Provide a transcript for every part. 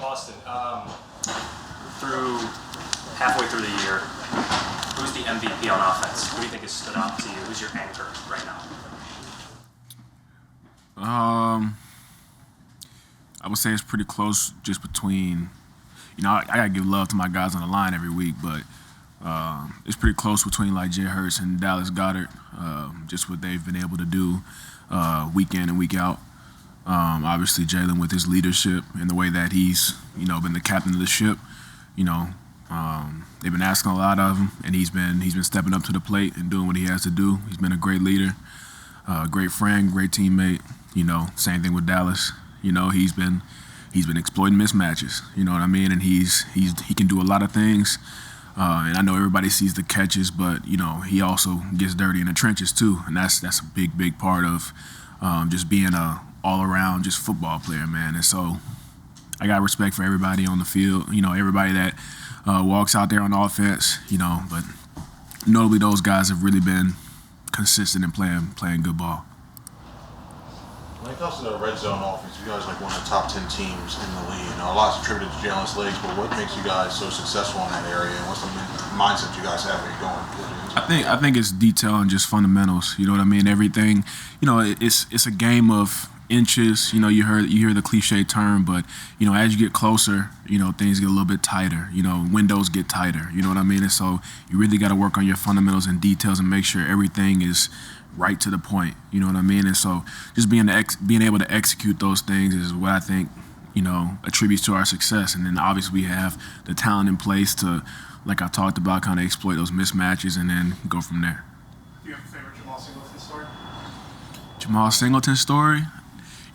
Austin, through halfway through the year, who's the MVP on offense? Who do you think has stood out to you? Who's your anchor right now? I would say it's pretty close just between, I gotta give love to my guys on the line every week, but it's pretty close between like Jay Hurts and Dallas Goedert, just what they've been able to do week in and week out. Obviously Jalen with his leadership and the way that he's, been the captain of the ship, they've been asking a lot of him, and he's been stepping up to the plate and doing what he has to do. He's been a great leader, great friend, great teammate. Same thing with Dallas. He's been exploiting mismatches. You know what I mean? And he can do a lot of things. And I know everybody sees the catches, but he also gets dirty in the trenches too, and that's a big part of just being a all-around just football player, man. And so I got respect for everybody on the field. Everybody that walks out there on offense. But notably those guys have really been consistent in playing good ball. When it comes to the red zone offense, you guys are like one of the top 10 teams in the league. A lot's attributed to Jalen's legs, but what makes you guys so successful in that area, and what's the mindset you guys have when you're going? I think it's detail and just fundamentals. You know what I mean? Everything. It's a game of inches. You hear the cliche term, but as you get closer, things get a little bit tighter. Windows get tighter. You know what I mean? And so you really got to work on your fundamentals and details and make sure everything is right to the point. You know what I mean? And so just being able to execute those things is what I think attributes to our success. And then obviously we have the talent in place to, like I talked about, kind of exploit those mismatches and then go from there. Do you have a favorite Jamal Singleton story? Jamal Singleton story?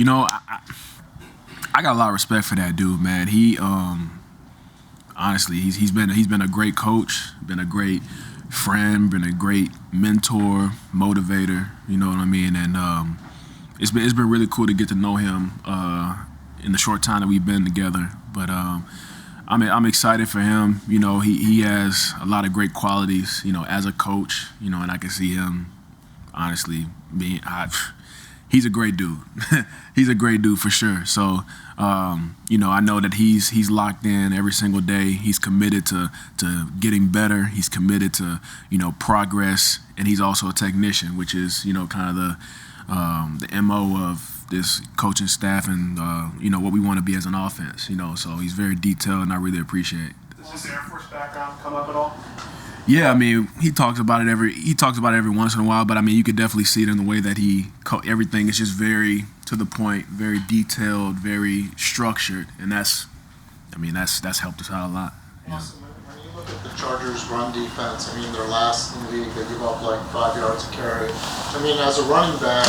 I got a lot of respect for that dude, man. He honestly, he's been a great coach, been a great friend, been a great mentor, motivator. You know what I mean? And it's been really cool to get to know him in the short time that we've been together. But I'm excited for him. He has a lot of great qualities. As a coach. And I can see him honestly being. He's a great dude. He's a great dude for sure. So, I know that he's locked in every single day. He's committed to getting better. He's committed to, progress, and he's also a technician, which is, kind of the MO of this coaching staff and, what we want to be as an offense. So he's very detailed, and I really appreciate it. Does his Air Force background come up at all? Yeah, he talks about it every once in a while, but you could definitely see it in the way that everything is just very to the point, very detailed, very structured, and that's helped us out a lot. Yeah. Awesome. When you look at the Chargers' run defense, they're last in the league. They give up like 5 yards a carry. As a running back,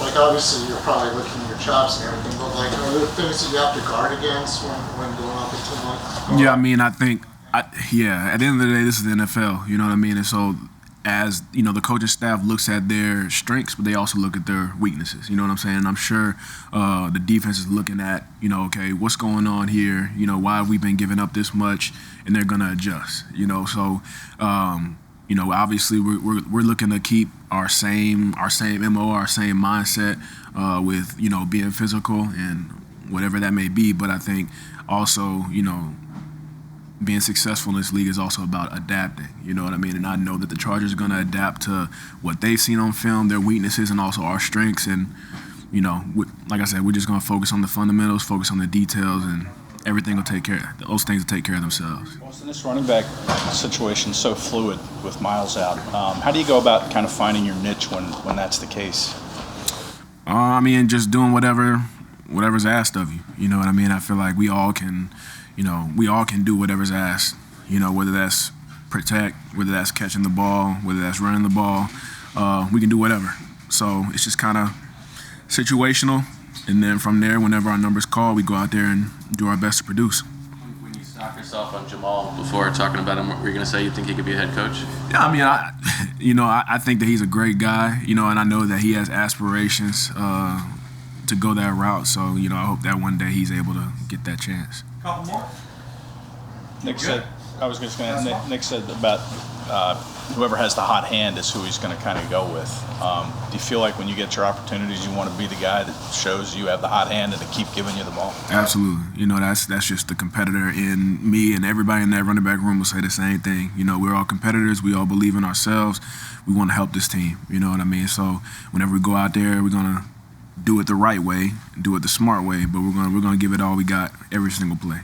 obviously you're probably licking your chops and everything, but are there things that you have to guard against when going up a team like that? Yeah, I think. At the end of the day, this is the NFL, you know what I mean? And so as, the coaching staff looks at their strengths, but they also look at their weaknesses, you know what I'm saying? And I'm sure the defense is looking at, okay, what's going on here? Why have we been giving up this much? And they're going to adjust, So, obviously we're looking to keep our same MO, our same mindset with, being physical and whatever that may be. But I think also, being successful in this league is also about adapting, you know what I mean? And I know that the Chargers are going to adapt to what they've seen on film, their weaknesses, and also our strengths. And, like I said, we're just going to focus on the fundamentals, focus on the details, and everything will take care of those things will take care of themselves. Austin, this running back situation is so fluid with Miles out. How do you go about kind of finding your niche when that's the case? Just doing whatever's asked of you. You know what I mean? I feel like we all can do whatever's asked, whether that's protect, whether that's catching the ball, whether that's running the ball. We can do whatever. So it's just kind of situational. And then from there, whenever our number's called, we go out there and do our best to produce. When you stop yourself on Jamal before talking about him, what were you going to say? You think he could be a head coach? Yeah, I think that he's a great guy, and I know that he has aspirations to go that route. So, I hope that one day he's able to get that chance. Couple more. Nick said, I was just going to, Nick said about whoever has the hot hand is who he's going to kind of go with. Do you feel like when you get your opportunities, you want to be the guy that shows you have the hot hand and to keep giving you the ball? Absolutely. You know, that's just the competitor in me, and everybody in that running back room will say the same thing. You know, we're all competitors. We all believe in ourselves. We want to help this team. You know what I mean? So whenever we go out there, we're going to do it the right way, do it the smart way, but we're going to give it all we got every single play.